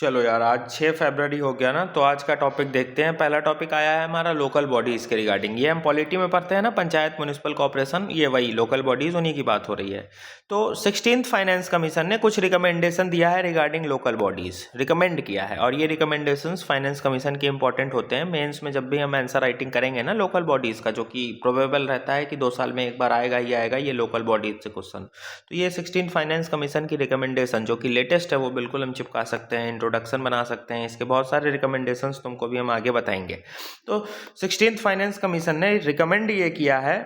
चलो यार, आज 6 फरवरी हो गया ना, तो आज का टॉपिक देखते हैं। पहला टॉपिक आया है हमारा लोकल बॉडीज़ के रिगार्डिंग। ये हम पॉलिटी में पढ़ते हैं ना, पंचायत म्युनिसिपल कॉर्पोरेशन, ये वही लोकल बॉडीज़, उन्हीं की बात हो रही है। तो 16th फाइनेंस कमीशन ने कुछ रिकमेंडेशन दिया है रिगार्डिंग लोकल बॉडीज़, रिकमेंड किया है। और ये रिकमेंडेशंस फाइनेंस कमीशन के इंपॉर्टेंट होते हैं मेंस में। जब भी हम आंसर राइटिंग करेंगे ना लोकल बॉडीज़ का, जो कि प्रोबेबल रहता है कि 2 साल में एक बार आएगा ही आएगा ये लोकल बॉडीज़ से क्वेश्चन, तो ये 16th फाइनेंस कमीशन की रिकमेंडेशन जो कि लेटेस्ट है वो बिल्कुल हम चिपका सकते हैं, इंट्रोडक्शन बना सकते हैं। इसके बहुत सारे रिकमेंडेशंस तुमको भी हम आगे बताएंगे। तो 16th फाइनेंस कमीशन ने रिकमेंड ये किया है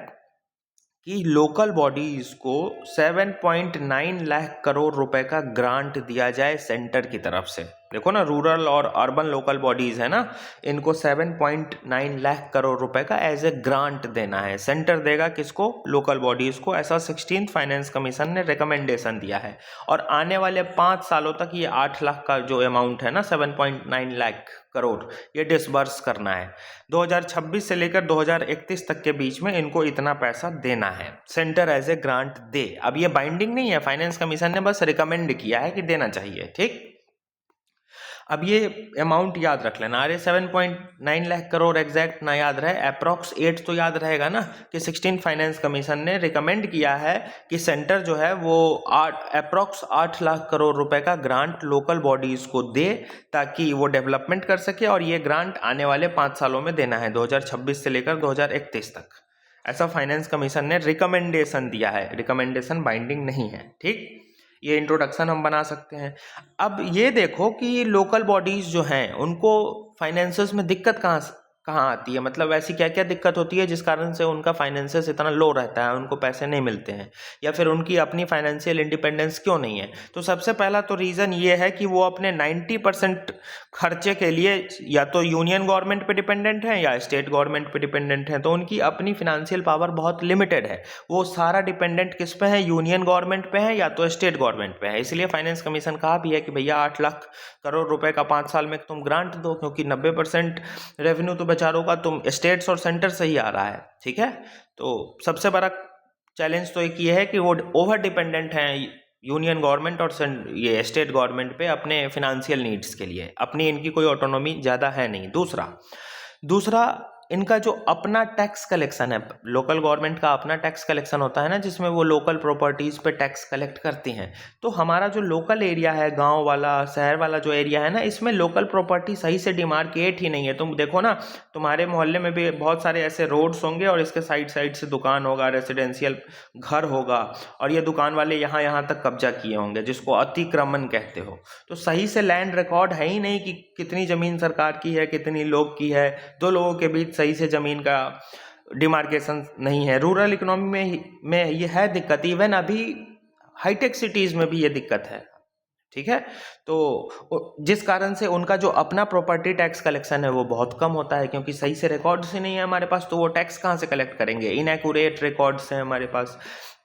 कि लोकल बॉडीज को 7.9 लाख करोड़ रुपए का ग्रांट दिया जाए सेंटर की तरफ से। देखो ना, रूरल और अर्बन लोकल बॉडीज है ना, इनको 7.9 लाख करोड़ रुपए का एज ए ग्रांट देना है। सेंटर देगा किसको? लोकल बॉडीज को। ऐसा 16th फाइनेंस कमीशन ने रिकमेंडेशन दिया है। और आने वाले 5 सालों तक ये 8 लाख का जो अमाउंट है ना, 7.9 लाख करोड़, ये डिसबर्स करना है। 2026 से लेकर 2031 तक के बीच में इनको इतना पैसा देना है, सेंटर एज ए ग्रांट दे। अब ये बाइंडिंग नहीं है, फाइनेंस कमीशन ने बस रिकमेंड किया है कि देना चाहिए, ठीक। अब ये अमाउंट याद रख लेना। अरे 7.9 लाख करोड़ एग्जैक्ट ना याद रहे, अप्रॉक्स 8 तो याद रहेगा ना, कि 16 फाइनेंस कमीशन ने रिकमेंड किया है कि सेंटर जो है वो अप्रॉक्स 8 लाख करोड़ रुपए का ग्रांट लोकल बॉडीज को दे, ताकि वो डेवलपमेंट कर सके। और ये ग्रांट आने वाले 5 सालों में देना है, 2026 से लेकर 2031 तक। ऐसा फाइनेंस कमीशन ने रिकमेंडेशन दिया है, रिकमेंडेशन बाइंडिंग नहीं है, ठीक। ये इंट्रोडक्शन हम बना सकते हैं। अब ये देखो कि लोकल बॉडीज जो हैं उनको फाइनेंसेस में दिक्कत कहाँ आती है, मतलब ऐसी क्या क्या दिक्कत होती है जिस कारण से उनका फाइनेंसेस इतना लो रहता है, उनको पैसे नहीं मिलते हैं, या फिर उनकी अपनी फाइनेंशियल इंडिपेंडेंस क्यों नहीं है। तो सबसे पहला तो रीज़न ये है कि वो अपने 90% खर्चे के लिए या तो यूनियन गवर्नमेंट पे डिपेंडेंट है या स्टेट गवर्नमेंट पे डिपेंडेंट है। तो उनकी अपनी फाइनेंशियल पावर बहुत लिमिटेड है। वो सारा डिपेंडेंट किस पे है? यूनियन गवर्नमेंट पे है या तो स्टेट गवर्नमेंट पे है। इसलिए फाइनेंस कमीशन कहा भी है कि भैया 8 लाख करोड़ रुपए का 5 साल में तुम ग्रांट दो, क्योंकि 90% रेवेन्यू तो बेचारों का तुम स्टेट्स और सेंटर से ही आ रहा है, ठीक है। तो सबसे बड़ा चैलेंज तो एक ये है कि वो ओवर डिपेंडेंट हैं यूनियन गवर्नमेंट और ये स्टेट गवर्नमेंट पे अपने फिनेंशियल नीड्स के लिए। अपनी इनकी कोई ऑटोनॉमी ज़्यादा है नहीं। दूसरा इनका जो अपना टैक्स कलेक्शन है, लोकल गवर्नमेंट का अपना टैक्स कलेक्शन होता है ना, जिसमें वो लोकल प्रॉपर्टीज़ पे टैक्स कलेक्ट करती हैं। तो हमारा जो लोकल एरिया है, गांव वाला शहर वाला जो एरिया है ना, इसमें लोकल प्रॉपर्टी सही से डिमार्केट ही नहीं है। तुम देखो ना, तुम्हारे मोहल्ले में भी बहुत सारे ऐसे रोड्स होंगे और इसके साइड साइड से दुकान होगा, रेसिडेंशियल घर होगा, और ये दुकान वाले यहाँ तक कब्जा किए होंगे, जिसको अतिक्रमण कहते हो। तो सही से लैंड रिकॉर्ड है ही नहीं कि कितनी ज़मीन सरकार की है, कितनी लोग की है। दो लोगों के बीच सही से ज़मीन का डिमार्केशन नहीं है। रूरल इकोनॉमी में ये है दिक्कत। इवन अभी हाईटेक सिटीज़ में भी ये दिक्कत है, ठीक है। तो जिस कारण से उनका जो अपना प्रॉपर्टी टैक्स कलेक्शन है वो बहुत कम होता है, क्योंकि सही से रिकॉर्ड्स ही नहीं है हमारे पास। तो वो टैक्स कहाँ से कलेक्ट करेंगे? इनएक्यूरेट रिकॉर्ड्स हैं हमारे पास।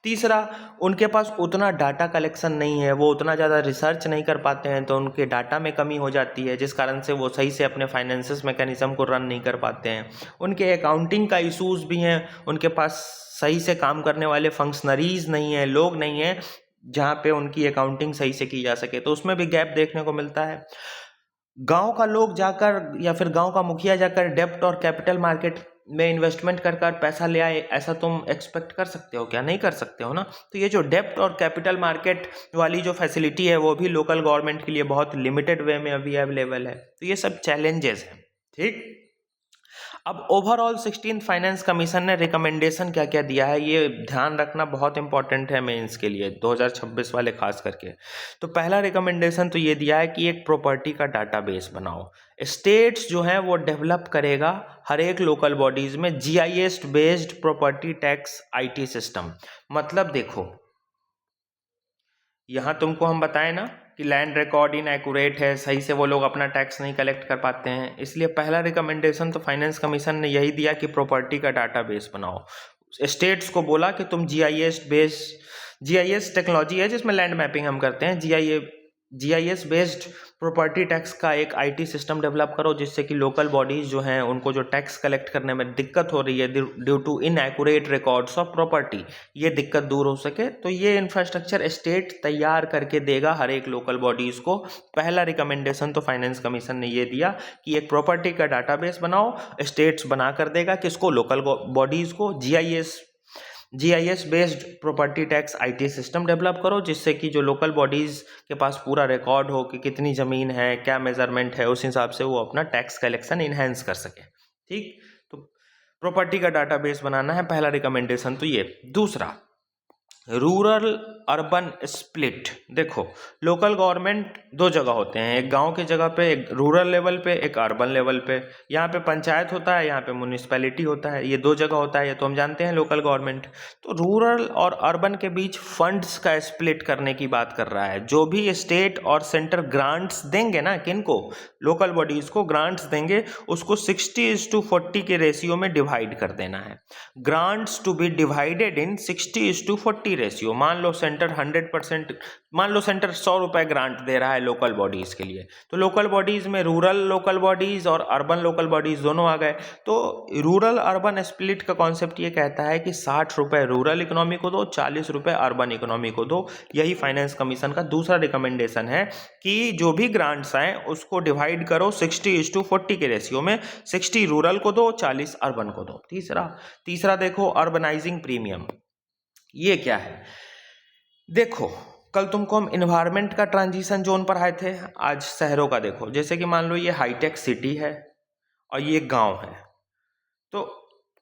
तीसरा, उनके पास उतना डाटा कलेक्शन नहीं है, वो उतना ज़्यादा रिसर्च नहीं कर पाते हैं, तो उनके डाटा में कमी हो जाती है, जिस कारण से वो सही से अपने फाइनेंसिस मैकेनिज्म को रन नहीं कर पाते हैं। उनके अकाउंटिंग का इशूज़ भी हैं, उनके पास सही से काम करने वाले फंक्शनरीज नहीं है, लोग नहीं है जहाँ पे उनकी अकाउंटिंग सही से की जा सके। तो उसमें भी गैप देखने को मिलता है। गांव का लोग जाकर या फिर गांव का मुखिया जाकर डेब्ट और कैपिटल मार्केट में इन्वेस्टमेंट कर कर पैसा ले आए, ऐसा तुम एक्सपेक्ट कर सकते हो क्या? नहीं कर सकते हो ना। तो ये जो डेब्ट और कैपिटल मार्केट वाली जो फैसिलिटी है वो भी लोकल गवर्नमेंट के लिए बहुत लिमिटेड वे में अभी अवेलेबल है। तो ये सब चैलेंजेस हैं, ठीक। अब ओवरऑल 16th फाइनेंस कमीशन ने रिकमेंडेशन क्या क्या दिया है, ये ध्यान रखना बहुत इंपॉर्टेंट है मेंस के लिए, 2026 वाले खास करके। तो पहला रिकमेंडेशन तो ये दिया है कि एक प्रॉपर्टी का डाटाबेस बनाओ। स्टेट्स जो हैं वो डेवलप करेगा हर एक लोकल बॉडीज में GIS based property tax IT system. मतलब देखो, यहाँ तुमको हम बताएं ना कि लैंड रिकॉर्ड इनएक्यूरेट है, सही से वो लोग अपना टैक्स नहीं कलेक्ट कर पाते हैं। इसलिए पहला रिकमेंडेशन तो फाइनेंस कमीशन ने यही दिया कि प्रॉपर्टी का डाटाबेस बनाओ। स्टेट्स को बोला कि तुम जीआईएस टेक्नोलॉजी है जिसमें लैंड मैपिंग हम करते हैं, जीआईएस बेस्ड प्रॉपर्टी टैक्स का एक आईटी सिस्टम डेवलप करो, जिससे कि लोकल बॉडीज जो हैं उनको जो टैक्स कलेक्ट करने में दिक्कत हो रही है due to inaccurate records of property, ये दिक्कत दूर हो सके। तो ये इंफ्रास्ट्रक्चर स्टेट तैयार करके देगा हर एक लोकल बॉडीज को। पहला रिकमेंडेशन तो फाइनेंस कमीशन ने ये दिया कि एक प्रॉपर्टी का डाटाबेस बनाओ, स्टेट्स बना कर देगा किसको, लोकल बॉडीज को। GIS based property tax IT system develop करो, जिससे कि जो लोकल बॉडीज़ के पास पूरा रिकॉर्ड हो कि कितनी ज़मीन है, क्या मेजरमेंट है, उस हिसाब से वो अपना टैक्स कलेक्शन इन्हेंस कर सके। ठीक, तो प्रॉपर्टी का डाटाबेस बनाना है, पहला रिकमेंडेशन तो ये। दूसरा, रूरल अर्बन स्प्लिट। देखो, लोकल गवर्नमेंट दो जगह होते हैं, एक गांव की जगह पे, एक रूरल लेवल पे, एक अर्बन लेवल पे। यहाँ पे पंचायत होता है, यहाँ पे म्यूनिसिपैलिटी होता है, ये दो जगह होता है, ये तो हम जानते हैं लोकल गवर्नमेंट। तो रूरल और अर्बन के बीच फंड्स का स्प्लिट करने की बात कर रहा है। जो भी स्टेट और सेंटर ग्रांट्स देंगे ना, किनको, लोकल बॉडीज को ग्रांट्स देंगे, उसको 60:40 के रेशियो में डिवाइड कर देना है। Grants to be divided in 60:40 ratio. मान लो सेंटर 100%, मान लो सेंटर 100 रुपए ग्रांट दे रहा है लोकल बॉडीज के लिए, तो लोकल बॉडीज में रूरल लोकल बॉडीज और अर्बन लोकल बॉडीज दोनों आ गए। तो रूरल अर्बन स्प्लिट का कॉन्सेप्ट ये कहता है कि 60 रुपए रूरल इकोनॉमी को दो, 40 रुपए अर्बन इकोनॉमी को दो। यही फाइनेंस कमीशन का दूसरा रिकमेंडेशन है कि जो भी ग्रांट्स आए उसको डिवाइड करो 60:40 के रेशियो में, 60 रूरल को दो, 40 अर्बन को दो। तीसरा देखो, अर्बनाइजिंग प्रीमियम। ये क्या है? देखो, कल तुमको हम इन्वायरमेंट का ट्रांजिशन जोन पढ़ाए थे, आज शहरों का देखो। जैसे कि मान लो ये हाईटेक सिटी है और ये गांव है, तो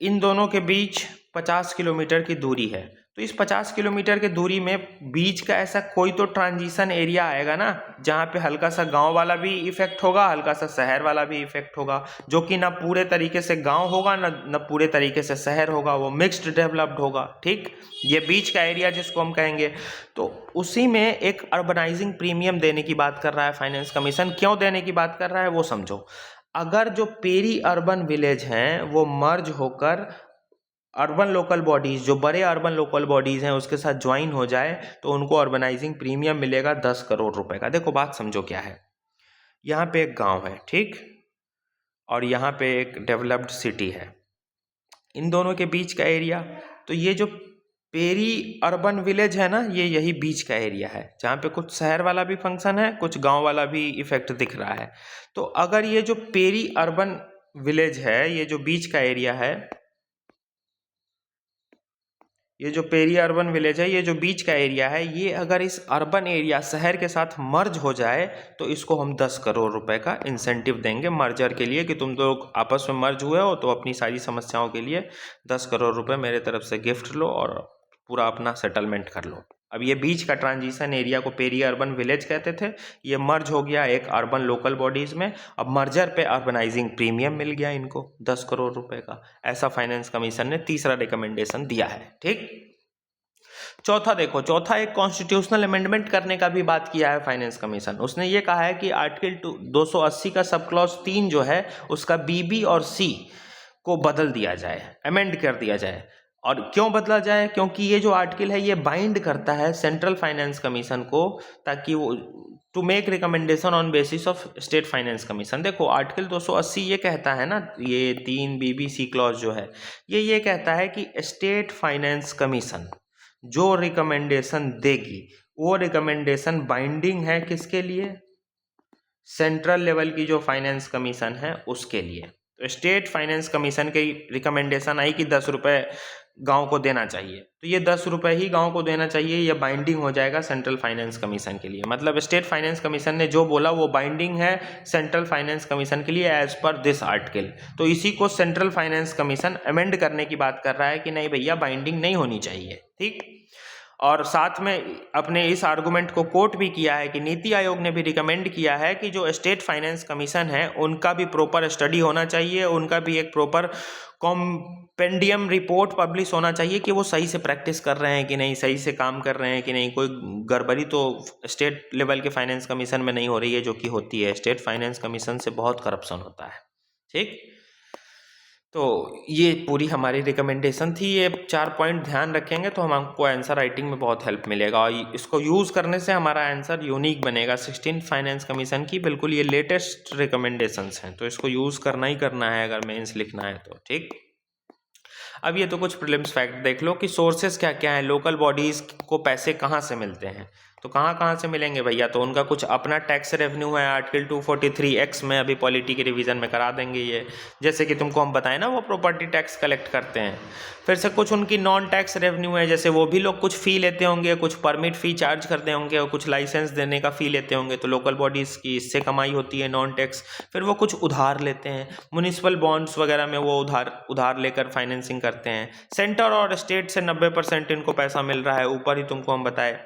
इन दोनों के बीच 50 किलोमीटर की दूरी है। तो इस 50 किलोमीटर की दूरी में बीच का ऐसा कोई तो ट्रांजिशन एरिया आएगा ना, जहाँ पे हल्का सा गांव वाला भी इफेक्ट होगा, हल्का सा शहर वाला भी इफेक्ट होगा, जो कि ना पूरे तरीके से गांव होगा ना पूरे तरीके से शहर होगा, वो मिक्स्ड डेवलप्ड होगा। ठीक, ये बीच का एरिया जिसको हम कहेंगे, तो उसी में एक अर्बनाइजिंग प्रीमियम देने की बात कर रहा है फाइनेंस कमीशन। क्यों देने की बात कर रहा है वो समझो। अगर जो पेरी अर्बन विलेज हैं वो मर्ज होकर अर्बन लोकल बॉडीज, जो बड़े अर्बन लोकल बॉडीज हैं उसके साथ ज्वाइन हो जाए, तो उनको अर्बनाइजिंग प्रीमियम मिलेगा 10 करोड़ रुपए का। देखो, बात समझो क्या है। यहाँ पे एक गांव है, ठीक, और यहाँ पे एक डेवलप्ड सिटी है, इन दोनों के बीच का एरिया। तो ये जो पेरी अर्बन विलेज है ना, ये यही बीच का एरिया है, जहाँ पे कुछ शहर वाला भी फंक्शन है, कुछ गांव वाला भी इफेक्ट दिख रहा है। तो अगर ये जो पेरी अर्बन विलेज है, ये जो बीच का एरिया है, ये जो पेरी अर्बन विलेज है, ये जो बीच का एरिया है, ये अगर इस अर्बन एरिया शहर के साथ मर्ज हो जाए, तो इसको हम 10 करोड़ रुपए का इंसेंटिव देंगे मर्जर के लिए, कि तुम लोग आपस में मर्ज हुए हो तो अपनी सारी समस्याओं के लिए 10 करोड़ रुपए मेरे तरफ से गिफ्ट लो और पूरा अपना सेटलमेंट कर लो। अब ये बीच का ट्रांजिशन एरिया को पेरी अर्बन विलेज कहते थे, ये मर्ज हो गया एक अर्बन लोकल बॉडीज में। अब मर्जर पे अर्बनाइजिंग प्रीमियम मिल गया इनको 10 करोड़ रुपए का। ऐसा फाइनेंस कमीशन ने तीसरा रिकमेंडेशन दिया है। ठीक, चौथा देखो, चौथा एक कॉन्स्टिट्यूशनल अमेंडमेंट करने का भी बात किया है फाइनेंस कमीशन। उसने ये कहा है कि आर्टिकल 280 का सब क्लॉज 3 जो है उसका बी और सी को बदल दिया जाए, अमेंड कर दिया जाए। और क्यों बदला जाए? क्योंकि ये जो आर्टिकल है ये बाइंड करता है सेंट्रल फाइनेंस कमीशन को, ताकि वो to make recommendation on basis of state finance commission. देखो, आर्टिकल 280 ये कहता है ना, ये 3 BBC क्लॉज जो है, ये कहता है कि स्टेट फाइनेंस कमीशन जो रिकमेंडेशन देगी वो रिकमेंडेशन बाइंडिंग है किसके लिए? सेंट्रल लेवल की जो फाइनेंस कमीशन है उसके लिए। तो स्टेट फाइनेंस कमीशन की रिकमेंडेशन आई कि 10 रुपये गांव को देना चाहिए, तो ये 10 रुपये ही गांव को देना चाहिए, ये बाइंडिंग हो जाएगा सेंट्रल फाइनेंस कमीशन के लिए। मतलब स्टेट फाइनेंस कमीशन ने जो बोला वो बाइंडिंग है सेंट्रल फाइनेंस कमीशन के लिए एज पर दिस आर्टिकल। तो इसी को सेंट्रल फाइनेंस कमीशन अमेंड करने की बात कर रहा है कि नहीं भैया, बाइंडिंग नहीं होनी चाहिए। ठीक, और साथ में अपने इस आर्गुमेंट को कोट भी किया है कि नीति आयोग ने भी रिकमेंड किया है कि जो स्टेट फाइनेंस कमीशन है उनका भी प्रॉपर स्टडी होना चाहिए, उनका भी एक प्रॉपर कॉम्पेंडियम रिपोर्ट पब्लिश होना चाहिए कि वो सही से प्रैक्टिस कर रहे हैं कि नहीं, सही से काम कर रहे हैं कि नहीं, कोई गड़बड़ी तो स्टेट लेवल के फाइनेंस कमीशन में नहीं हो रही है, जो कि होती है। स्टेट फाइनेंस कमीशन से बहुत करप्शन होता है। ठीक, तो ये पूरी हमारी रिकमेंडेशन थी। ये 4 पॉइंट ध्यान रखेंगे तो हमको आंसर राइटिंग में बहुत हेल्प मिलेगा और इसको यूज़ करने से हमारा आंसर यूनिक बनेगा। 16 फाइनेंस कमीशन की बिल्कुल ये लेटेस्ट रिकमेंडेशंस हैं, तो इसको यूज़ करना ही करना है अगर मेंस लिखना है तो। ठीक, अब ये तो कुछ प्रीलिम्स फैक्ट देख लो कि सोर्सेज क्या क्या हैं, लोकल बॉडीज़ को पैसे कहाँ से मिलते हैं। तो कहाँ से मिलेंगे भैया, तो उनका कुछ अपना टैक्स रेवेन्यू है। आर्टिकल 243X में अभी पॉलिटी के रिवीजन में करा देंगे ये, जैसे कि तुमको हम बताएं ना वो प्रॉपर्टी टैक्स कलेक्ट करते हैं। फिर से कुछ उनकी नॉन टैक्स रेवेन्यू है, जैसे वो भी लोग कुछ फ़ी लेते होंगे, कुछ परमिट फ़ी चार्ज करते होंगे और कुछ लाइसेंस देने का फ़ी लेते होंगे, तो लोकल बॉडीज़ की इससे कमाई होती है नॉन टैक्स। फिर वो कुछ उधार लेते हैं, म्युनिसिपल बॉन्ड्स वगैरह में वो उधार लेकर फाइनेंसिंग करते हैं। सेंटर और स्टेट से 90% इनको पैसा मिल रहा है, ऊपर ही तुमको हम बताए।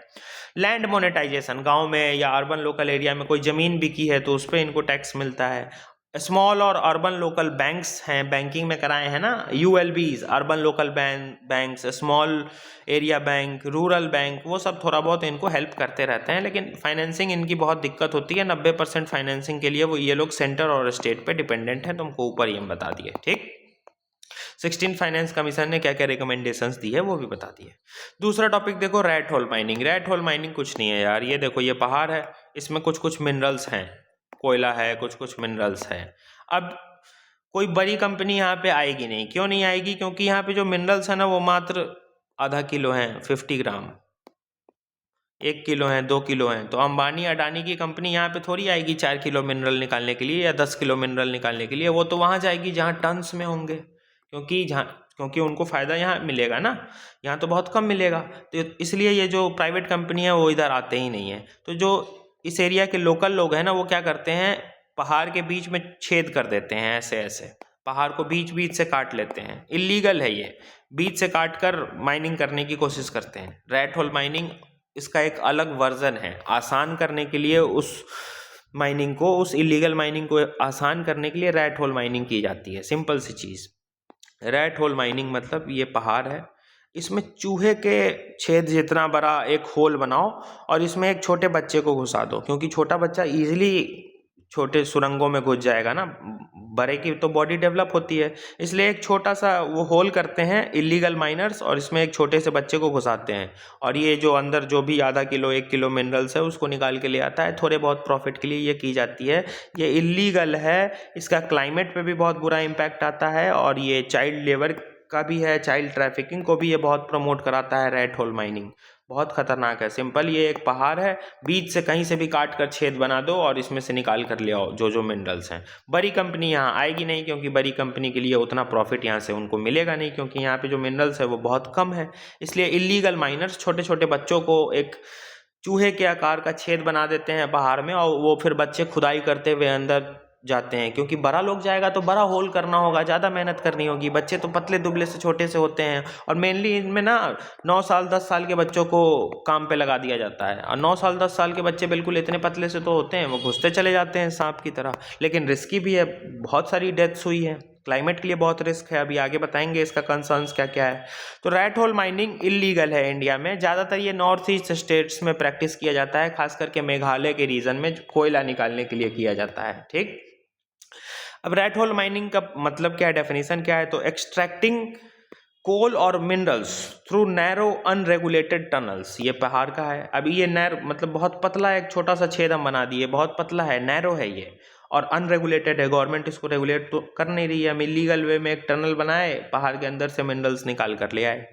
लैंड मोनेटाइजेशन, गांव में या अर्बन लोकल एरिया में कोई ज़मीन बिकी है तो उस पर इनको टैक्स मिलता है। स्मॉल और अर्बन लोकल बैंक्स हैं, बैंकिंग में कराए हैं ना, ULBs, urban local banks, small area bank, rural bank, वो सब थोड़ा बहुत इनको हेल्प करते रहते हैं, लेकिन फाइनेंसिंग इनकी बहुत दिक्कत होती है। 90% फाइनेंसिंग के लिए वो ये लोग सेंटर और स्टेट पे डिपेंडेंट हैं, तुमको ऊपर ही हम बता दिए। ठीक, 16 फाइनेंस कमीशन ने क्या क्या रिकमेंडेशंस दी है वो भी बता दिए। दूसरा टॉपिक देखो, rat hole mining. Rat hole mining कुछ नहीं है यार, ये देखो ये पहाड़ है, इसमें कुछ कुछ मिनरल्स हैं, कोयला है, कुछ कुछ मिनरल्स हैं। अब कोई बड़ी कंपनी यहाँ पे आएगी नहीं, क्यों नहीं आएगी, क्योंकि यहाँ पे जो मिनरल्स है ना वो मात्र आधा किलो हैं, 50 ग्राम, 1 किलो हैं, 2 किलो हैं। तो अंबानी अडानी की कंपनी यहाँ पे थोड़ी आएगी 4 किलो मिनरल निकालने के लिए या 10 किलो मिनरल निकालने के लिए। वो तो वहाँ जाएगी जहाँ टन्स में होंगे, क्योंकि उनको फ़ायदा यहाँ मिलेगा ना, यहाँ तो बहुत कम मिलेगा। तो इसलिए ये जो प्राइवेट कंपनी है वो इधर आते ही नहीं है। तो जो इस एरिया के लोकल लोग हैं ना वो क्या करते हैं, पहाड़ के बीच में छेद कर देते हैं, ऐसे ऐसे पहाड़ को बीच बीच से काट लेते हैं। इलीगल है ये, बीच से काट कर माइनिंग करने की कोशिश करते हैं। रैट होल माइनिंग इसका एक अलग वर्जन है, आसान करने के लिए उस माइनिंग को, उस इलीगल माइनिंग को आसान करने के लिए रैट होल माइनिंग की जाती है। सिंपल सी चीज़, रैट होल माइनिंग मतलब ये पहाड़ है, इसमें चूहे के छेद जितना बड़ा एक होल बनाओ और इसमें एक छोटे बच्चे को घुसा दो, क्योंकि छोटा बच्चा इजीली छोटे सुरंगों में घुस जाएगा ना, बड़े की तो बॉडी डेवलप होती है, इसलिए एक छोटा सा वो होल करते हैं इलीगल माइनर्स और इसमें एक छोटे से बच्चे को घुसाते हैं और ये जो अंदर जो भी आधा किलो 1 किलो मिनरल्स है उसको निकाल के ले आता है। थोड़े बहुत प्रॉफिट के लिए ये की जाती है, ये इलीगल है। इसका क्लाइमेट पे भी बहुत बुरा इम्पैक्ट आता है और ये चाइल्ड लेबर का भी है, चाइल्ड ट्रैफिकिंग को भी ये बहुत प्रमोट कराता है। रैट होल माइनिंग बहुत खतरनाक है। सिंपल, ये एक पहाड़ है, बीच से कहीं से भी काट कर छेद बना दो और इसमें से निकाल कर ले आओ जो जो मिनरल्स हैं। बड़ी कंपनी यहाँ आएगी नहीं, क्योंकि बड़ी कंपनी के लिए उतना प्रॉफिट यहाँ से उनको मिलेगा नहीं, क्योंकि यहाँ पे जो मिनरल्स है वो बहुत कम है। इसलिए इलीगल माइनर्स छोटे छोटे बच्चों को एक चूहे के आकार का छेद बना देते हैं पहाड़ में और वो फिर बच्चे खुदाई करते हुए अंदर जाते हैं, क्योंकि बड़ा लोग जाएगा तो बड़ा होल करना होगा, ज़्यादा मेहनत करनी होगी। बच्चे तो पतले दुबले से छोटे से होते हैं और मेनली इनमें ना 9 साल 10 साल के बच्चों को काम पे लगा दिया जाता है और 9 साल 10 साल के बच्चे बिल्कुल इतने पतले से तो होते हैं, वो घुसते चले जाते हैं सांप की तरह, लेकिन रिस्की भी है। बहुत सारी डेथ्स हुई है, क्लाइमेट के लिए बहुत रिस्क है, अभी आगे बताएंगे इसका कंसर्न्स क्या क्या है। तो रैट होल माइनिंग इलीगल है इंडिया में, ज़्यादातर ये नॉर्थ ईस्ट स्टेट्स में प्रैक्टिस किया जाता है, खास करके मेघालय के रीजन में कोयला निकालने के लिए किया जाता है। ठीक, अब रैट होल माइनिंग का मतलब क्या है, डेफिनेशन क्या है, तो एक्सट्रैक्टिंग कोल और minerals through narrow unregulated tunnels. ये पहाड़ का है। अभी ये नैर मतलब बहुत पतला है, एक छोटा सा छेद हम बना दिए, बहुत पतला है, नैरो है ये और अनरेगुलेटेड है, गवर्नमेंट इसको रेगुलेट तो कर नहीं रही है। हम इलीगल वे में एक टनल बनाए, पहाड़ के अंदर से मिनरल्स निकाल कर ले आए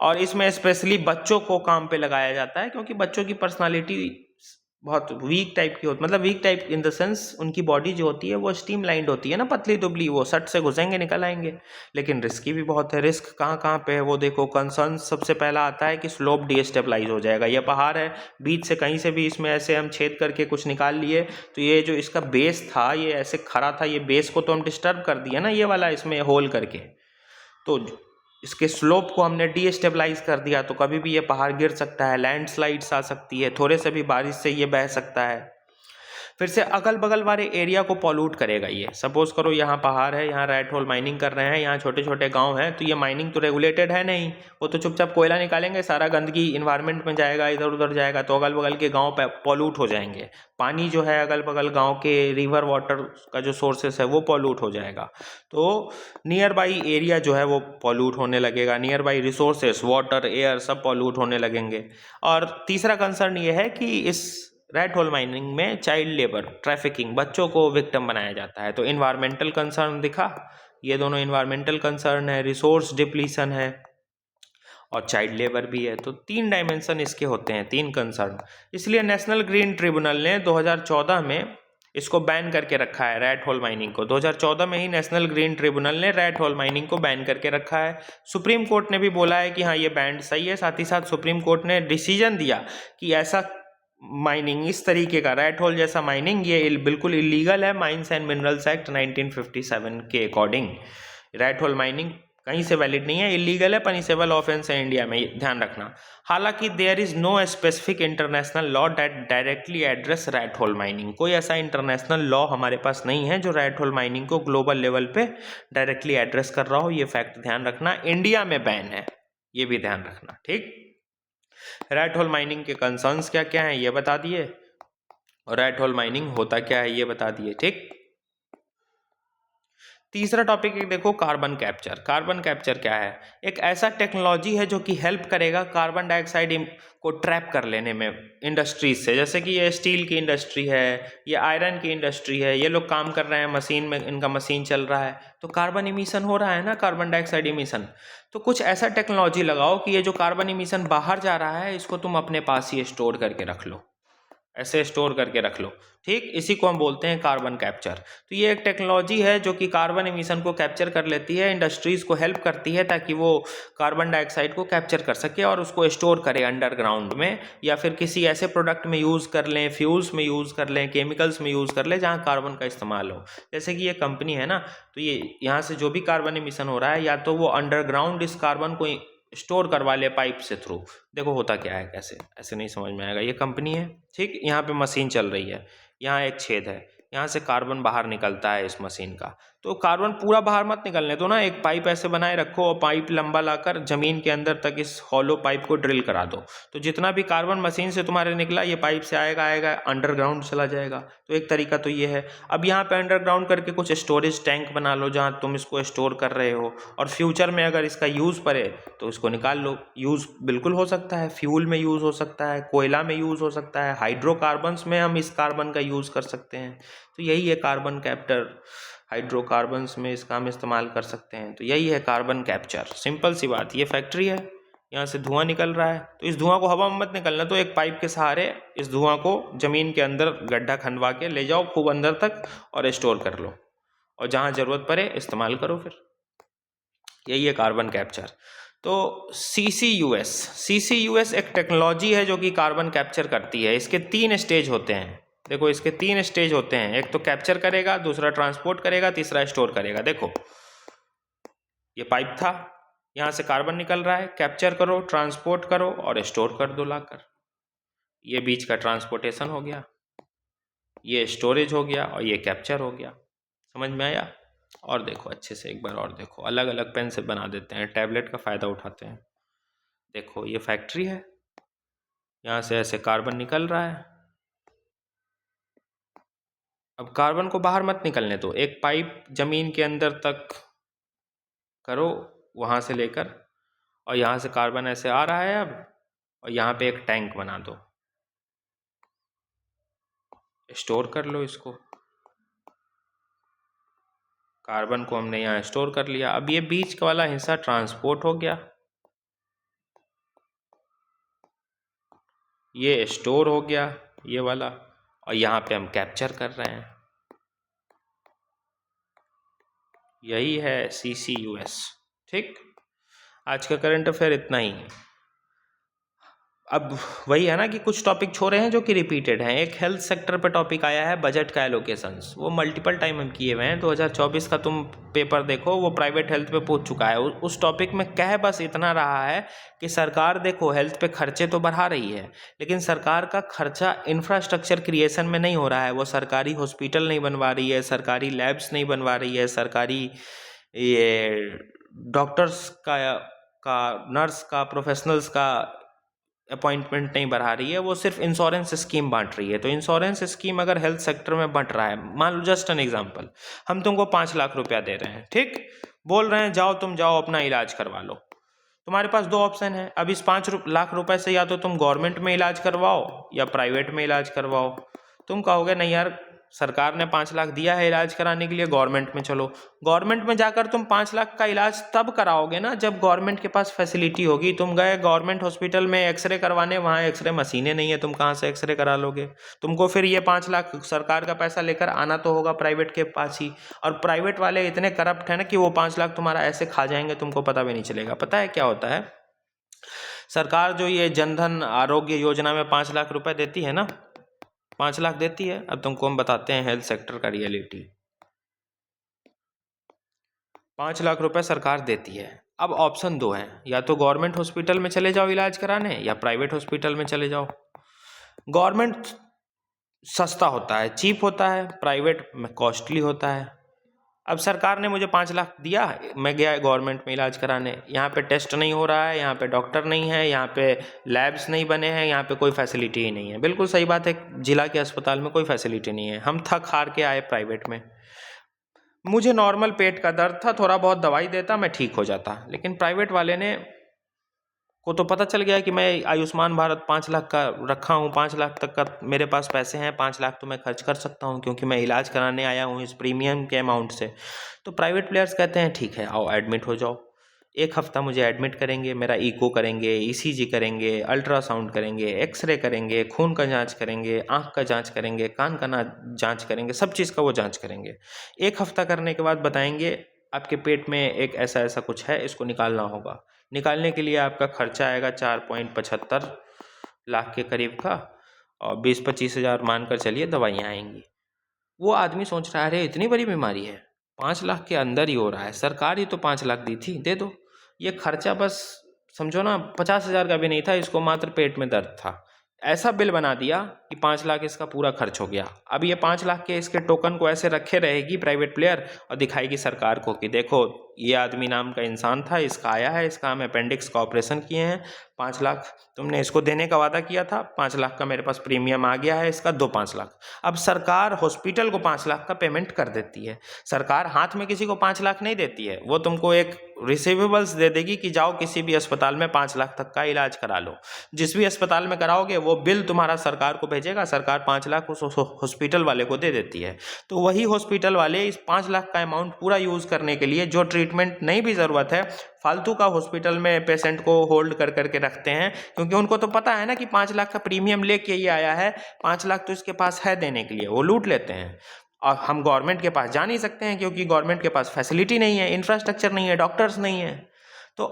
और इसमें स्पेशली बच्चों को काम पे लगाया जाता है, क्योंकि बच्चों की पर्सनालिटी बहुत वीक टाइप की होती, मतलब weak type in the sense उनकी बॉडी जो होती है वो स्ट्रीमलाइंड होती है ना, पतली दुबली, वो सट से घुसेंगे निकल आएंगे, लेकिन रिस्की भी बहुत है। रिस्क कहाँ कहाँ पे है वो देखो। कंसर्न सबसे पहला आता है कि स्लोप डीस्टेबलाइज हो जाएगा। ये पहाड़ है, बीच से कहीं से भी इसमें ऐसे हम छेद करके कुछ निकाल लिए तो ये जो इसका बेस था ये ऐसे खड़ा था, ये बेस को तो हम डिस्टर्ब कर दिया ना ये वाला इसमें होल करके, तो इसके स्लोप को हमने डीस्टेबलाइज कर दिया, तो कभी भी ये पहाड़ गिर सकता है, लैंडस्लाइड्स आ सकती है, थोड़े से भी बारिश से ये बह सकता है। फिर से अगल बगल वाले एरिया को पॉल्यूट करेगा ये। सपोज करो यहाँ पहाड़ है, यहाँ रेड होल माइनिंग कर रहे हैं, यहाँ छोटे छोटे गांव हैं, तो ये माइनिंग तो रेगुलेटेड है नहीं, वो तो चुपचाप कोयला निकालेंगे, सारा गंदगी इन्वायरमेंट में जाएगा, इधर उधर जाएगा, तो अगल बगल के गाँव पॉल्यूट हो जाएंगे। पानी जो है अगल बगल गाँव के रिवर वाटर का जो सोर्सेस है वो पॉल्यूट हो जाएगा, तो नियर बाई एरिया जो है वो पॉल्यूट होने लगेगा, near by resources water air सब पॉल्यूट होने लगेंगे। और तीसरा कंसर्न ये है कि इस रेड होल माइनिंग में चाइल्ड लेबर ट्रैफिकिंग, बच्चों को विक्टिम बनाया जाता है। तो इन्वायरमेंटल कंसर्न दिखा, ये दोनों इन्वायरमेंटल कंसर्न है, रिसोर्स डिप्लीशन है और चाइल्ड लेबर भी है। तो 3 डायमेंशन इसके होते हैं, 3 कंसर्न। इसलिए नेशनल ग्रीन ट्रिब्यूनल ने 2014 में इसको बैन करके रखा है, रेड होल माइनिंग को। 2014 में ही नेशनल ग्रीन ट्रिब्यूनल ने रेड होल माइनिंग को बैन करके रखा है। सुप्रीम कोर्ट ने भी बोला है कि हाँ ये बैन सही है। साथ ही साथ सुप्रीम कोर्ट ने डिसीजन दिया कि ऐसा माइनिंग, इस तरीके का रेड होल जैसा माइनिंग ये बिल्कुल इलीगल है। माइंस एंड मिनरल्स एक्ट 1957 के अकॉर्डिंग रेड होल माइनिंग कहीं से वैलिड नहीं है, इलीगल है, पनिशेबल ऑफेंस है इंडिया में, ध्यान रखना। हालांकि there is no specific international law that directly address red hole mining. कोई ऐसा इंटरनेशनल लॉ हमारे पास नहीं है जो रेड होल माइनिंग को ग्लोबल लेवल पे डायरेक्टली एड्रेस कर रहा हो, ये फैक्ट ध्यान रखना। इंडिया में बैन है, ये भी ध्यान रखना, ठीक। रेड होल माइनिंग के कंसर्न्स क्या क्या हैं ये बता दिए, और रेड होल माइनिंग होता क्या है ये बता दिए, ठीक। तीसरा टॉपिक एक देखो, कार्बन कैप्चर। कार्बन कैप्चर क्या है? एक ऐसा टेक्नोलॉजी है जो कि हेल्प करेगा कार्बन डाइऑक्साइड को ट्रैप कर लेने में इंडस्ट्रीज से। जैसे कि ये स्टील की इंडस्ट्री है, ये आयरन की इंडस्ट्री है, ये लोग काम कर रहे हैं मशीन में, इनका मशीन चल रहा है, तो कार्बन इमिशन हो रहा है ना, कार्बन डाइऑक्साइड इमिशन। तो कुछ ऐसा टेक्नोलॉजी लगाओ कि ये जो कार्बन इमिशन बाहर जा रहा है इसको तुम अपने पास ही स्टोर करके रख लो, ऐसे स्टोर करके रख लो, ठीक। इसी को हम बोलते हैं कार्बन कैप्चर। तो ये एक टेक्नोलॉजी है जो कि कार्बन एमिशन को कैप्चर कर लेती है, इंडस्ट्रीज को हेल्प करती है ताकि वो कार्बन डाइऑक्साइड को कैप्चर कर सके और उसको स्टोर करे अंडरग्राउंड में, या फिर किसी ऐसे प्रोडक्ट में यूज़ कर लें, फ्यूल्स में यूज़ कर लें, केमिकल्स में यूज़ कर लें जहाँ कार्बन का इस्तेमाल हो। जैसे कि ये कंपनी है ना, तो ये यहाँ से जो भी कार्बन एमिशन हो रहा है या तो वो अंडरग्राउंड इस कार्बन को स्टोर करवा ले पाइप से थ्रू। देखो होता क्या है, कैसे, ऐसे नहीं समझ में आएगा। ये कंपनी है, ठीक, यहाँ पे मशीन चल रही है, यहाँ एक छेद है, यहाँ से कार्बन बाहर निकलता है इस मशीन का। तो कार्बन पूरा बाहर मत निकलने दो ना, एक पाइप ऐसे बनाए रखो और पाइप लंबा लाकर जमीन के अंदर तक इस हॉलो पाइप को ड्रिल करा दो, तो जितना भी कार्बन मशीन से तुम्हारे निकला ये पाइप से आएगा अंडरग्राउंड चला जाएगा। तो एक तरीका तो ये है। अब यहाँ पे अंडरग्राउंड करके कुछ स्टोरेज टैंक बना लो जहाँ तुम इसको स्टोर कर रहे हो, और फ्यूचर में अगर इसका यूज़ पड़े तो इसको निकाल लो। यूज़ बिल्कुल हो सकता है, फ्यूल में यूज़ हो सकता है, कोयला में यूज़ हो सकता है, हाइड्रोकार्बन्स में हम इस कार्बन का यूज़ कर सकते हैं। तो यही है कार्बन कैप्चर, हाइड्रोकार्बन्स में इसका हम इस्तेमाल कर सकते हैं। तो यही है कार्बन कैप्चर, सिंपल सी बात। ये फैक्ट्री है, यहाँ से धुआं निकल रहा है, तो इस धुआं को हवा में मत निकलना, तो एक पाइप के सहारे इस धुआं को जमीन के अंदर गड्ढा खनवा के ले जाओ खूब अंदर तक और स्टोर कर लो, और जहाँ ज़रूरत पड़े इस्तेमाल करो फिर। यही है कार्बन कैप्चर। तो CCUS एक टेक्नोलॉजी है जो कि कार्बन कैप्चर करती है। इसके 3 स्टेज होते हैं। देखो इसके 3 स्टेज होते हैं, एक तो कैप्चर करेगा, दूसरा ट्रांसपोर्ट करेगा, तीसरा स्टोर करेगा। देखो ये पाइप था, यहाँ से कार्बन निकल रहा है, कैप्चर करो, ट्रांसपोर्ट करो और स्टोर कर दो लाकर। ये बीच का ट्रांसपोर्टेशन हो गया, ये स्टोरेज हो गया और ये कैप्चर हो गया। समझ में आया? और देखो अच्छे से एक बार और देखो, अलग अलग पेन से बना देते हैं, टैबलेट का फ़ायदा उठाते हैं। देखो ये फैक्ट्री है, यहाँ से ऐसे कार्बन निकल रहा है। अब कार्बन को बाहर मत निकलने दो, एक पाइप जमीन के अंदर तक करो वहाँ से लेकर, और यहाँ से कार्बन ऐसे आ रहा है अब, और यहाँ पे एक टैंक बना दो, स्टोर कर लो इसको। कार्बन को हमने यहाँ स्टोर कर लिया। अब ये बीच का वाला हिस्सा ट्रांसपोर्ट हो गया, ये स्टोर हो गया ये वाला, और यहाँ पे हम कैप्चर कर रहे हैं। यही है CCUS, ठीक। आज का करंट अफेयर इतना ही है। अब वही है ना कि कुछ टॉपिक छोड़े हैं जो कि रिपीटेड हैं। एक हेल्थ सेक्टर पे टॉपिक आया है, बजट का एलोकेशंस, वो मल्टीपल टाइम हम किए हुए हैं। 2024 का तुम पेपर देखो, वो प्राइवेट हेल्थ पे पूछ चुका है। उस टॉपिक में कह बस इतना रहा है कि सरकार देखो हेल्थ पे खर्चे तो बढ़ा रही है, लेकिन सरकार का खर्चा इंफ्रास्ट्रक्चर क्रिएशन में नहीं हो रहा है। वो सरकारी हॉस्पिटल नहीं बनवा रही है, सरकारी लैब्स नहीं बनवा रही है, सरकारी ये डॉक्टर्स का नर्स का, प्रोफेशनल्स का अपॉइंटमेंट नहीं बढ़ा रही है। वो सिर्फ इंश्योरेंस स्कीम बांट रही है। तो इंश्योरेंस स्कीम अगर हेल्थ सेक्टर में बंट रहा है, मान लो जस्ट एन एग्जांपल, हम तुमको 5 लाख रुपया दे रहे हैं, ठीक, बोल रहे हैं जाओ तुम जाओ अपना इलाज करवा लो। तुम्हारे पास दो ऑप्शन है। अब इस 5 लाख रुपए से या तो तुम गवर्नमेंट में इलाज करवाओ या प्राइवेट में इलाज करवाओ। तुम कहोगे नहीं यार, सरकार ने 5 लाख दिया है इलाज कराने के लिए, गवर्नमेंट में चलो। गवर्नमेंट में जाकर तुम 5 लाख का इलाज तब कराओगे ना जब गवर्नमेंट के पास फैसिलिटी होगी। तुम गए गवर्नमेंट हॉस्पिटल में एक्सरे करवाने, वहाँ एक्सरे मशीनें नहीं है, तुम कहाँ से एक्सरे करा लोगे? तुमको फिर ये 5 लाख सरकार का पैसा लेकर आना तो होगा प्राइवेट के पास ही। और प्राइवेट वाले इतने करप्ट है ना कि वो 5 लाख तुम्हारा ऐसे खा जाएंगे, तुमको पता भी नहीं चलेगा। पता है क्या होता है, सरकार जो ये जनधन आरोग्य योजना में 5 लाख रुपए देती है ना, 5 लाख देती है। अब तुमको हम बताते हैं हेल्थ सेक्टर का रियलिटी। 5 लाख रुपए सरकार देती है। अब ऑप्शन दो है, या तो गवर्नमेंट हॉस्पिटल में चले जाओ इलाज कराने या प्राइवेट हॉस्पिटल में चले जाओ। गवर्नमेंट सस्ता होता है, चीप होता है, प्राइवेट में कॉस्टली होता है। अब सरकार ने मुझे 5 लाख दिया, मैं गया गवर्नमेंट में इलाज कराने, यहाँ पे टेस्ट नहीं हो रहा है, यहाँ पे डॉक्टर नहीं है, यहाँ पे लैब्स नहीं बने हैं, यहाँ पे कोई फैसिलिटी ही नहीं है। बिल्कुल सही बात है, जिला के अस्पताल में कोई फैसिलिटी नहीं है। हम थक हार के आए प्राइवेट में। मुझे नॉर्मल पेट का दर्द था, थोड़ा बहुत दवाई देता, मैं ठीक हो जाता। लेकिन प्राइवेट वाले ने को तो पता चल गया कि मैं आयुष्मान भारत 5 लाख का रखा हूँ, 5 लाख तक का मेरे पास पैसे हैं, 5 लाख तो मैं खर्च कर सकता हूँ क्योंकि मैं इलाज कराने आया हूँ इस प्रीमियम के अमाउंट से। तो प्राइवेट प्लेयर्स कहते हैं ठीक है आओ एडमिट हो जाओ। 1 हफ्ता मुझे एडमिट करेंगे, मेरा इको करेंगे, ईसीजी करेंगे, अल्ट्रासाउंड करेंगे, एक्सरे करेंगे, खून का जांच करेंगे, आँख का जांच करेंगे, कान का जांच करेंगे, सब चीज़ का वो जांच करेंगे। 1 हफ्ता करने के बाद बताएंगे आपके पेट में एक ऐसा ऐसा कुछ है, इसको निकालना होगा। निकालने के लिए आपका खर्चा आएगा 4.75 लाख के करीब का, और 20-25 हज़ार मानकर चलिए दवाइयाँ आएंगी। वो आदमी सोच रहा है अरे इतनी बड़ी बीमारी है, 5 लाख के अंदर ही हो रहा है, सरकार ही तो 5 लाख दी थी, दे दो। ये खर्चा बस समझो ना 50 हज़ार का भी नहीं था, इसको मात्र पेट में दर्द था। ऐसा बिल बना दिया कि 5 लाख इसका पूरा खर्च हो गया। अब ये 5 लाख के इसके टोकन को ऐसे रखे रहेगी प्राइवेट प्लेयर और दिखाएगी सरकार को कि देखो ये आदमी नाम का इंसान था, इसका आया है, इसका हम अपेंडिक्स का ऑपरेशन किए हैं, 5 लाख तुमने इसको देने का वादा किया था, 5 लाख का मेरे पास प्रीमियम आ गया है, इसका दो 5 लाख। अब सरकार हॉस्पिटल को 5 लाख का पेमेंट कर देती है। सरकार हाथ में किसी को 5 लाख नहीं देती है, वो तुमको एक रिसीवेबल्स दे देगी कि जाओ किसी भी अस्पताल में 5 लाख तक का इलाज करा लो। जिस भी अस्पताल में कराओगे वो बिल तुम्हारा सरकार को भेजेगा, सरकार 5 लाख उस हॉस्पिटल वाले को दे देती है। तो वही हॉस्पिटल वाले इस 5 लाख का अमाउंट पूरा यूज़ करने के लिए जो ट्रीटमेंट नहीं भी ज़रूरत है, फालतू का हॉस्पिटल में पेशेंट को होल्ड कर करके रखते हैं, क्योंकि उनको तो पता है ना कि 5 लाख का प्रीमियम लेके ही आया है, 5 लाख तो इसके पास है देने के लिए, वो लूट लेते हैं। और हम गवर्नमेंट के पास जा नहीं सकते हैं क्योंकि गवर्नमेंट के पास फैसिलिटी नहीं है, इंफ्रास्ट्रक्चर नहीं है, डॉक्टर्स नहीं है। तो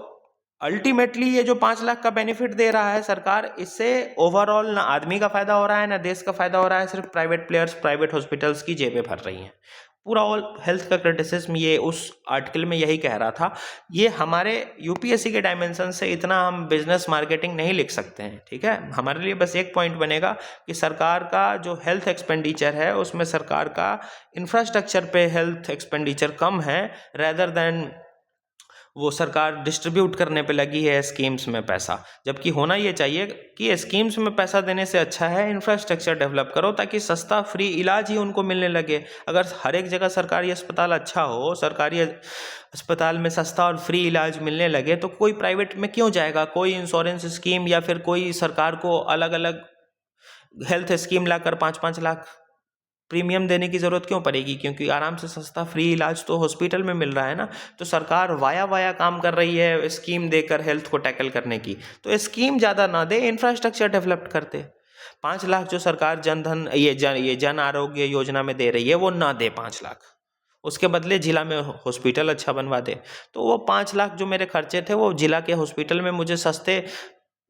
अल्टीमेटली ये जो 5 लाख का बेनिफिट दे रहा है सरकार, इससे ओवरऑल ना आदमी का फायदा हो रहा है ना देश का फायदा हो रहा है, सिर्फ प्राइवेट प्लेयर्स प्राइवेट हॉस्पिटल्स की जेबें भर रही हैं। पूरा ऑल हेल्थ का क्रिटिसिज्म ये उस आर्टिकल में यही कह रहा था। ये हमारे यूपीएससी के डायमेंशन से इतना हम बिजनेस मार्केटिंग नहीं लिख सकते हैं, ठीक है। हमारे लिए बस एक पॉइंट बनेगा कि सरकार का जो हेल्थ एक्सपेंडिचर है उसमें सरकार का इंफ्रास्ट्रक्चर पे हेल्थ एक्सपेंडिचर कम है, रेदर देन वो सरकार डिस्ट्रीब्यूट करने पे लगी है स्कीम्स में पैसा। जबकि होना ये चाहिए कि स्कीम्स में पैसा देने से अच्छा है इंफ्रास्ट्रक्चर डेवलप करो ताकि सस्ता फ्री इलाज ही उनको मिलने लगे। अगर हर एक जगह सरकारी अस्पताल अच्छा हो, सरकारी अस्पताल में सस्ता और फ्री इलाज मिलने लगे, तो कोई प्राइवेट में क्यों जाएगा? कोई इंश्योरेंस स्कीम या फिर कोई सरकार को अलग अलग हेल्थ स्कीम लाकर 5-5 लाख प्रीमियम देने की ज़रूरत क्यों पड़ेगी? क्योंकि आराम से सस्ता फ्री इलाज तो हॉस्पिटल में मिल रहा है ना। तो सरकार वाया काम कर रही है स्कीम देकर हेल्थ को टैकल करने की। तो स्कीम ज़्यादा ना दे, इंफ्रास्ट्रक्चर डेवलप करते। 5 लाख जो सरकार जनधन ये जन आरोग्य योजना में दे रही है वो ना दे 5 लाख, उसके बदले जिला में हॉस्पिटल अच्छा बनवा दे। तो वो 5 लाख जो मेरे खर्चे थे वो जिला के हॉस्पिटल में मुझे सस्ते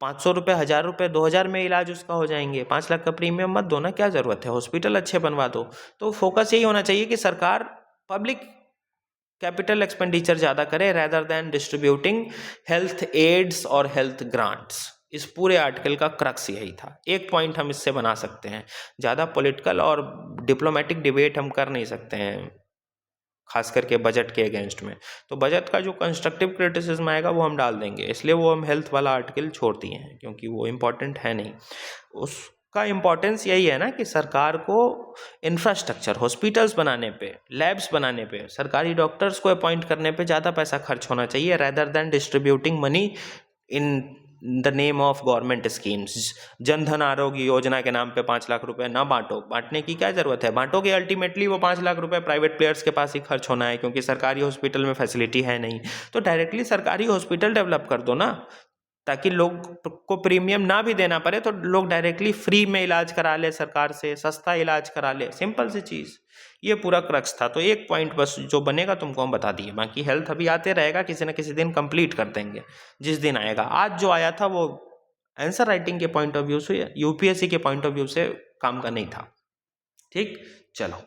500 रुपये, 1000 रुपये, 2000 में इलाज उसका हो जाएंगे। 5 लाख का प्रीमियम मत दो ना, क्या ज़रूरत है, हॉस्पिटल अच्छे बनवा दो। तो फोकस यही होना चाहिए कि सरकार पब्लिक कैपिटल एक्सपेंडिचर ज़्यादा करे rather than distributing health aids और हेल्थ ग्रांट्स। इस पूरे आर्टिकल का क्रक्स यही था। एक पॉइंट हम इससे बना सकते हैं, ज़्यादा पॉलिटिकल और डिप्लोमेटिक डिबेट हम कर नहीं सकते हैं, खास करके बजट के अगेंस्ट में। तो बजट का जो कंस्ट्रक्टिव क्रिटिसिज्म आएगा वो हम डाल देंगे, इसलिए वो हम हेल्थ वाला आर्टिकल छोड़ दिए हैं, क्योंकि वो इम्पोर्टेंट है नहीं। उसका इम्पोर्टेंस यही है ना कि सरकार को इंफ्रास्ट्रक्चर, हॉस्पिटल्स बनाने पे, लैब्स बनाने पे, सरकारी डॉक्टर्स को अपॉइंट करने पे ज़्यादा पैसा खर्च होना चाहिए rather than distributing money in the name of government schemes. Jan Dhan Arogya Yojana के नाम पे 5 लाख रुपए ना बांटो, बांटने की क्या जरूरत है, बांटोगे अल्टीमेटली वो 5 लाख रुपए प्राइवेट प्लेयर्स के पास ही खर्च होना है, क्योंकि सरकारी हॉस्पिटल में फैसिलिटी है नहीं। तो डायरेक्टली सरकारी हॉस्पिटल डेवलप कर दो ना, ताकि लोग को प्रीमियम ना भी देना पड़े, तो लोग डायरेक्टली फ्री में इलाज करा ले सरकार से, सस्ता इलाज करा ले, सिंपल सी चीज़। ये पूरा क्रक्स था। तो एक पॉइंट बस जो बनेगा तुमको हम बता दिए, बाकी हेल्थ अभी आते रहेगा, किसी न किसी दिन कंप्लीट कर देंगे जिस दिन आएगा। आज जो आया था वो आंसर राइटिंग के पॉइंट ऑफ व्यू से, यूपीएससी के पॉइंट ऑफ व्यू से काम का नहीं था। ठीक, चलो।